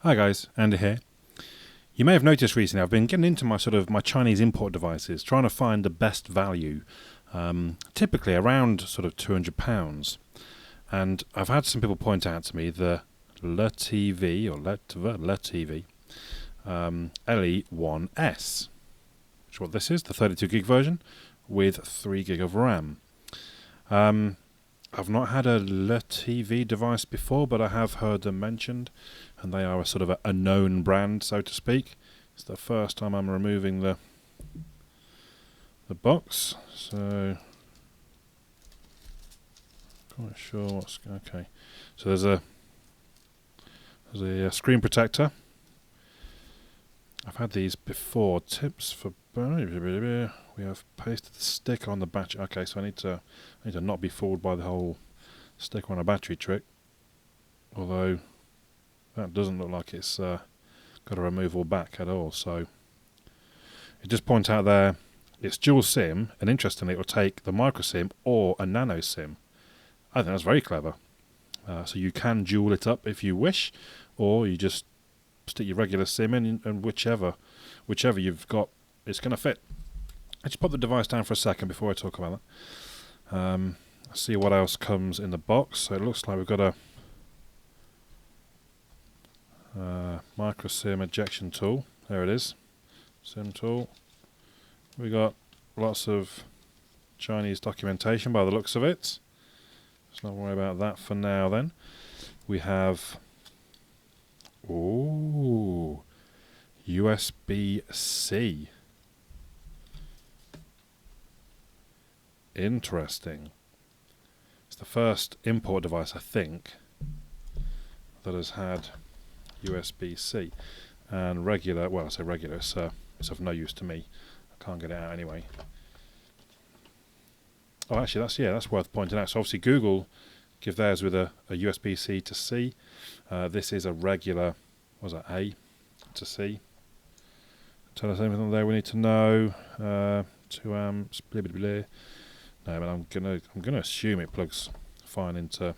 Hi guys, Andy here. You may have noticed recently I've been getting into my Chinese import devices, trying to find the best value, typically around sort of £200. And I've had some people point out to me the LeTV or LeTV LE1S, which is what this is, the 32 gig version with 3 gig of RAM. I've not had a LeTV device before, but I have heard them mentioned, and they are a sort of a known brand, so to speak. It's the first time I'm removing the box, so not sure what's okay. So there's a screen protector. I've had these before. Tips for we have pasted the sticker on the battery. Okay, so I need to not be fooled by the whole sticker on a battery trick. Although that doesn't look like it's got a removable back at all. So it just points out there it's dual SIM, and interestingly, it will take the micro SIM or a nano SIM. I think that's very clever. So you can dual it up if you wish, or you just stick your regular SIM in, and whichever you've got, it's going to fit. Let's pop the device down for a second before I talk about that. See what else comes in the box. So it looks like we've got a micro SIM ejection tool. There it is, SIM tool. We got lots of Chinese documentation by the looks of it. Let's not worry about that for now. Then we have USB-C. Interesting. It's the first import device, I think, that has had USB-C. And regular, well, I say regular, it's of no use to me. I can't get it out anyway. Oh, actually, that's worth pointing out. So obviously Google give theirs with a USB-C to C. This is a regular, what was that, A to C. Tell us anything there we need to know. 2 amps, blah, blah, blah. No, but I'm gonna assume it plugs fine into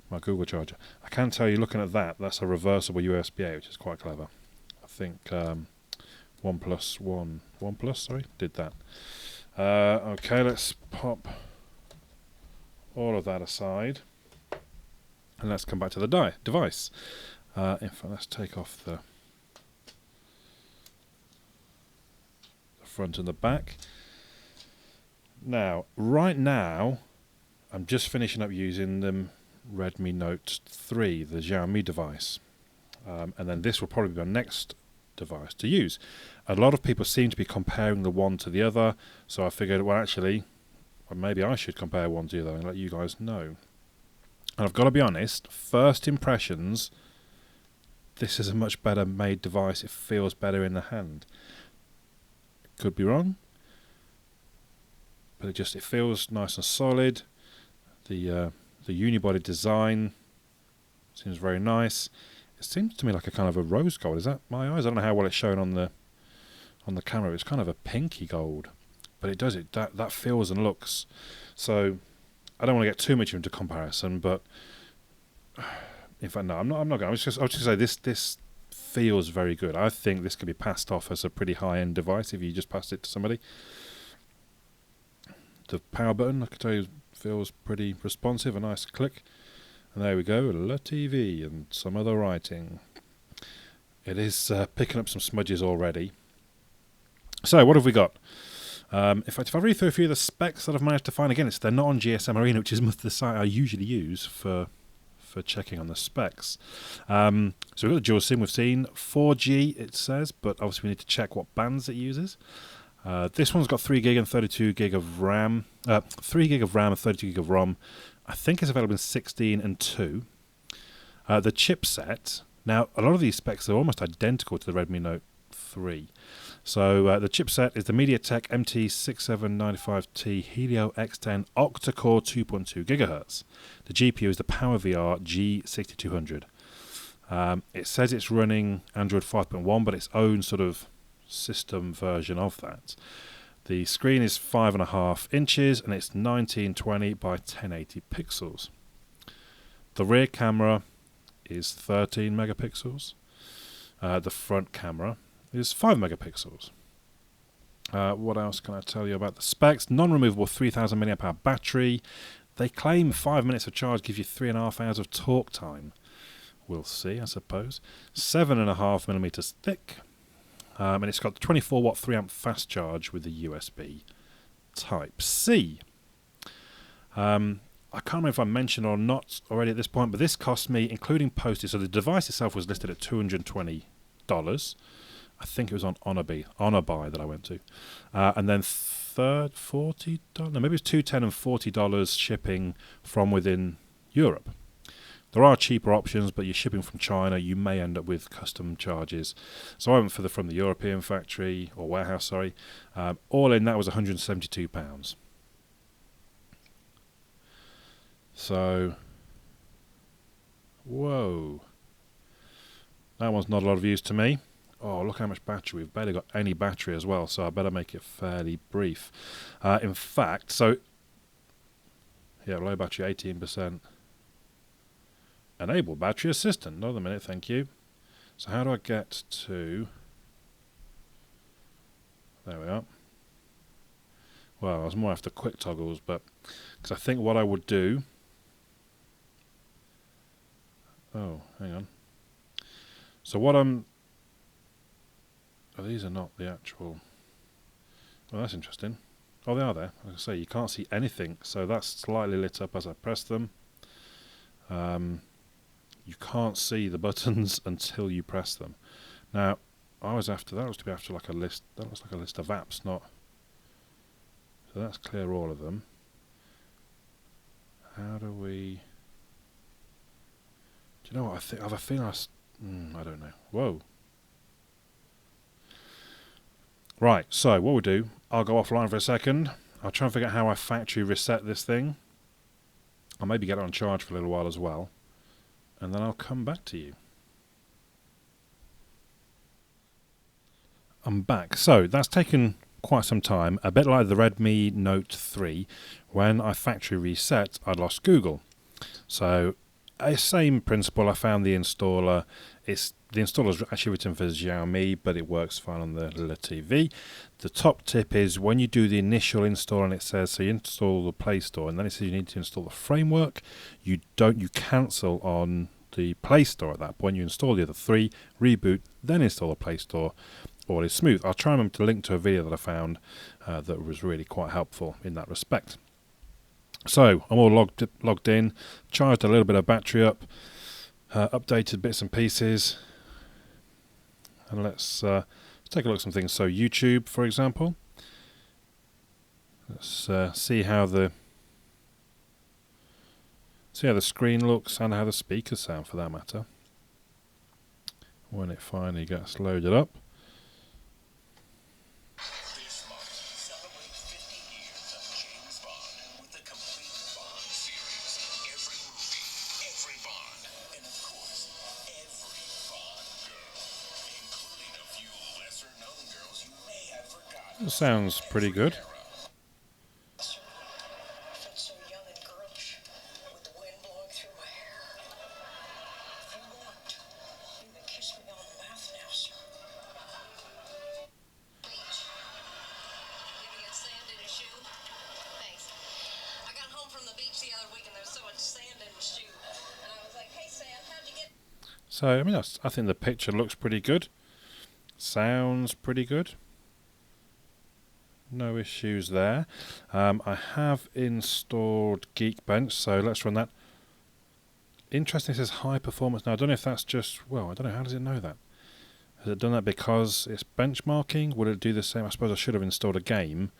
my Google charger. I can tell you, looking at that's a reversible USB-A, which is quite clever. I think OnePlus did that. Okay, let's pop all of that aside, and let's come back to the device. In fact, let's take off the front and the back. Now, right now, I'm just finishing up using the Redmi Note 3, the Xiaomi device. And then this will probably be my next device to use. A lot of people seem to be comparing the one to the other, so I figured, well, actually, maybe I should compare one to the other and let you guys know. And I've got to be honest, first impressions, this is a much better made device. It feels better in the hand. Could be wrong, but it feels nice and solid. The unibody design seems very nice. It seems to me like a kind of a rose gold. Is that my eyes? I don't know how well it's shown on the camera. It's kind of a pinky gold, but it does it that feels and looks. So I don't want to get too much into comparison, but in fact, no, I'm not going. I was just going to say this feels very good. I think this could be passed off as a pretty high-end device if you just passed it to somebody. The power button, I can tell you, feels pretty responsive. A nice click. And there we go, LeTV and some other writing. It is picking up some smudges already. So what have we got? In fact, if I read through a few of the specs that I've managed to find, again, they're not on GSM Arena, which is the site I usually use for checking on the specs. So we've got the dual SIM we've seen. 4G it says, but obviously we need to check what bands it uses. This one's got 3 gig and 32 gig of RAM. 3 gig of RAM and 32 gig of ROM. I think it's available in 16 and 2. The chipset. Now, a lot of these specs are almost identical to the Redmi Note 3. So the chipset is the MediaTek MT6795T Helio X10 octa-core 2.2 GHz. The GPU is the PowerVR G6200. It says it's running Android 5.1, but its own sort of system version of that. The screen is 5.5 inches and it's 1920 by 1080 pixels. The rear camera is 13 megapixels. The front camera is 5 megapixels. What else can I tell you about the specs? Non-removable 3000 mAh battery. They claim 5 minutes of charge gives you 3.5 hours of talk time. We'll see, I suppose. 7.5 millimeters thick. And it's got 24 watt 3 amp fast charge with the USB Type C. I can't remember if I mentioned or not already at this point, but this cost me, including postage, so the device itself was listed at $220. I think it was on Honor Buy that I went to. And then $40, no, maybe it was $210 and $40 shipping from within Europe. There are cheaper options, but you're shipping from China, you may end up with custom charges. So I went for from the European factory, or warehouse, sorry. All in, that was £172. So, whoa. That one's not a lot of use to me. Oh, look how much battery. We've barely got any battery as well, so I better make it fairly brief. In fact, so, yeah, low battery, 18%. Enable battery assistant. Another minute, thank you. So how do I get to... There we are. Well, I was more after quick toggles, but... Because I think what I would do... Oh, hang on. So what I'm... Oh, these are not the actual... Oh, that's interesting. Oh, they are there. Like I say, you can't see anything, so that's slightly lit up as I press them. You can't see the buttons until you press them. Now, that was to be after like a list. That looks like a list of apps, not. So that's clear all of them. How do we? Do you know what I have a feeling I don't know. Whoa. Right. So what we'll do? I'll go offline for a second. I'll try and figure out how I factory reset this thing. I'll maybe get it on charge for a little while as well. And then I'll come back to you. I'm back. So that's taken quite some time. A bit like the Redmi Note 3. When I factory reset, I lost Google. So, same principle. I found the installer. The installer's actually written for Xiaomi, but it works fine on the LeTV. The top tip is when you do the initial install and it says, so you install the Play Store and then it says you need to install the framework, you cancel on the Play Store at that point. You install the other three, reboot, then install the Play Store. All is smooth. I'll try and remember to link to a video that I found that was really quite helpful in that respect. So I'm all logged in, charged a little bit of battery up, updated bits and pieces. And let's take a look at some things. So YouTube, for example. Let's see how the screen looks and how the speakers sound, for that matter, when it finally gets loaded up. This month, celebrate 50 years of James Bond with the complete Bond series. Every movie, every Bond, and of course, every Bond girl, including a few lesser-known girls you may have forgotten. Sounds pretty good. So, I mean, I think the picture looks pretty good. Sounds pretty good. No issues there. I have installed Geekbench, so let's run that. Interesting, it says high performance. Now, I don't know if that's just, well, I don't know, how does it know that? Has it done that because it's benchmarking? Would it do the same? I suppose I should have installed a game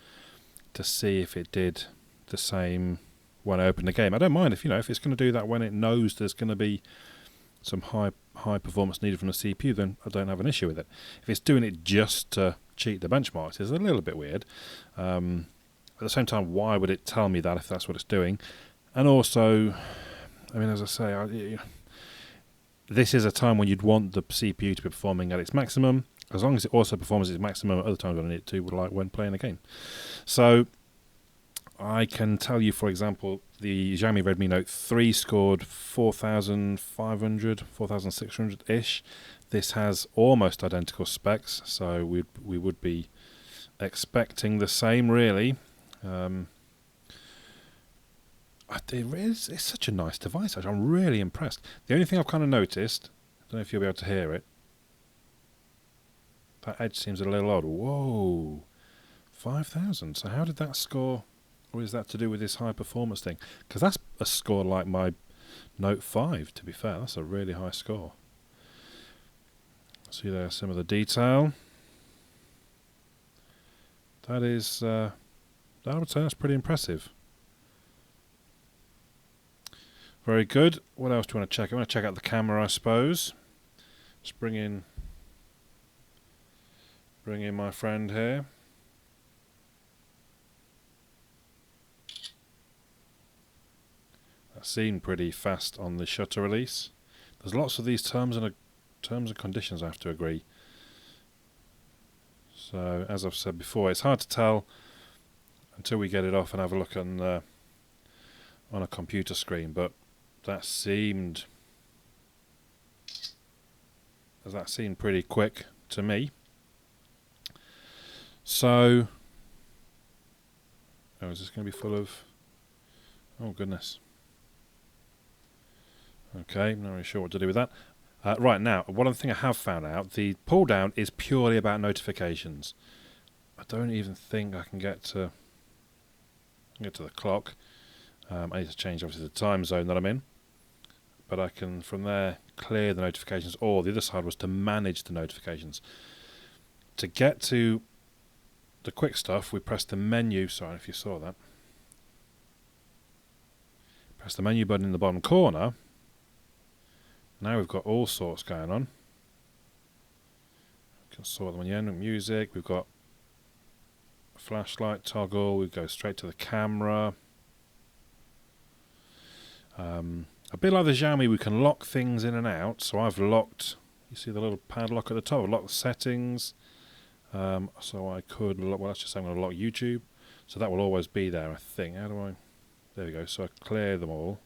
to see if it did the same when I opened the game. I don't mind if it's going to do that when it knows there's going to be some high performance needed from the CPU, then I don't have an issue with it. If it's doing it just to cheat the benchmarks, it's a little bit weird. At the same time, why would it tell me that if that's what it's doing? And also, I mean, as I say, this is a time when you'd want the CPU to be performing at its maximum. As long as it also performs at its maximum at other times when I need it to, like when playing a game. So I can tell you, for example, the Xiaomi Redmi Note 3 scored 4,500, 4,600-ish. This has almost identical specs, so we would be expecting the same, really. It's such a nice device, actually. I'm really impressed. The only thing I've kind of noticed, I don't know if you'll be able to hear it, that edge seems a little odd. Whoa, 5,000. So how did that score, or is that to do with this high performance thing? Because that's a score like my Note 5, to be fair. That's a really high score. See there some of the detail. That is, I would say that's pretty impressive. Very good. What else do you want to check? I want to check out the camera, I suppose. Just bring in my friend here. That seemed pretty fast on the shutter release. There's lots of these terms and conditions, I have to agree. So, as I've said before, it's hard to tell until we get it off and have a look on a computer screen, but that seemed pretty quick to me. So, is this going to be full of... Oh, goodness. Okay, not really sure what to do with that. Right, now, one thing I have found out, the pull down is purely about notifications. I don't even think I can get to the clock. I need to change, obviously, the time zone that I'm in. But I can, from there, clear the notifications. Or the other side was to manage the notifications. To get to the quick stuff, we press the menu. Sorry if you saw that. Press the menu button in the bottom corner. Now we've got all sorts going on. We can sort them on the end with music. We've got a flashlight toggle. We go straight to the camera. A bit like the Xiaomi, we can lock things in and out. So I've locked, you see the little padlock at the top, I've locked the settings. So I could, well, let's just say I'm going to lock YouTube. So that will always be there, I think. How do I, there we go. So I clear them all.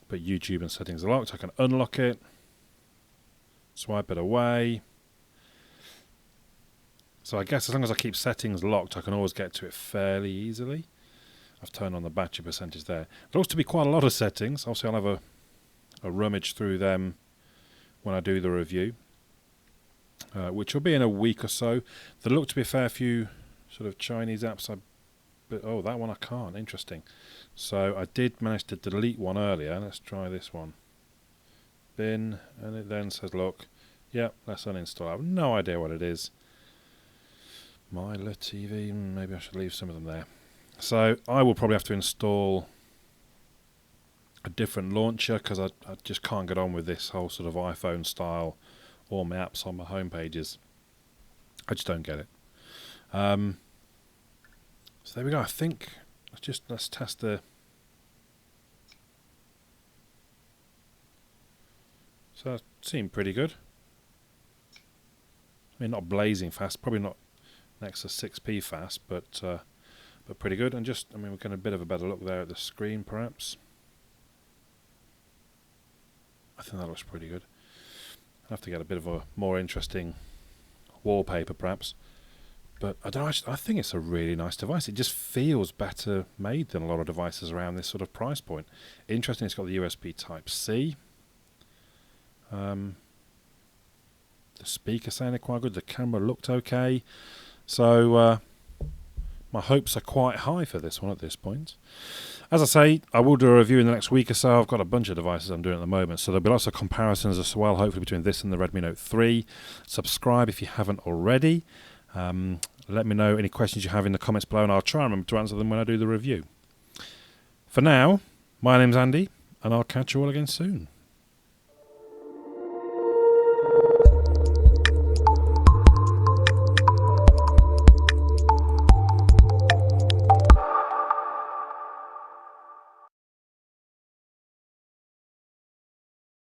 But YouTube and settings are locked. I can unlock it, swipe it away. So I guess as long as I keep settings locked, I can always get to it fairly easily. I've turned on the battery percentage there. There looks to be quite a lot of settings. Obviously, I'll have a rummage through them when I do the review, which will be in a week or so. There look to be a fair few sort of Chinese apps. Oh, that one I can't. Interesting. So I did manage to delete one earlier. Let's try this one. Bin, and it then says, look, yeah, let's uninstall. I have no idea what it is. My LeTV, maybe I should leave some of them there. So I will probably have to install a different launcher because I just can't get on with this whole sort of iPhone style, all my apps on my home pages. I just don't get it. So there we go. I think let's test the. So that seemed pretty good. I mean, not blazing fast, probably not next to 6p fast, but pretty good. And just, I mean, we're getting a bit of a better look there at the screen, perhaps. I think that looks pretty good. I'll have to get a bit of a more interesting wallpaper, perhaps. But I don't know, I think it's a really nice device. It just feels better made than a lot of devices around this sort of price point. Interesting, it's got the USB Type-C. The speaker sounded quite good. The camera looked okay. So my hopes are quite high for this one at this point. As I say, I will do a review in the next week or so. I've got a bunch of devices I'm doing at the moment, so there'll be lots of comparisons as well, hopefully between this and the Redmi Note 3. Subscribe if you haven't already. Let me know any questions you have in the comments below, and I'll try and remember to answer them when I do the review. For now, my name's Andy, and I'll catch you all again soon.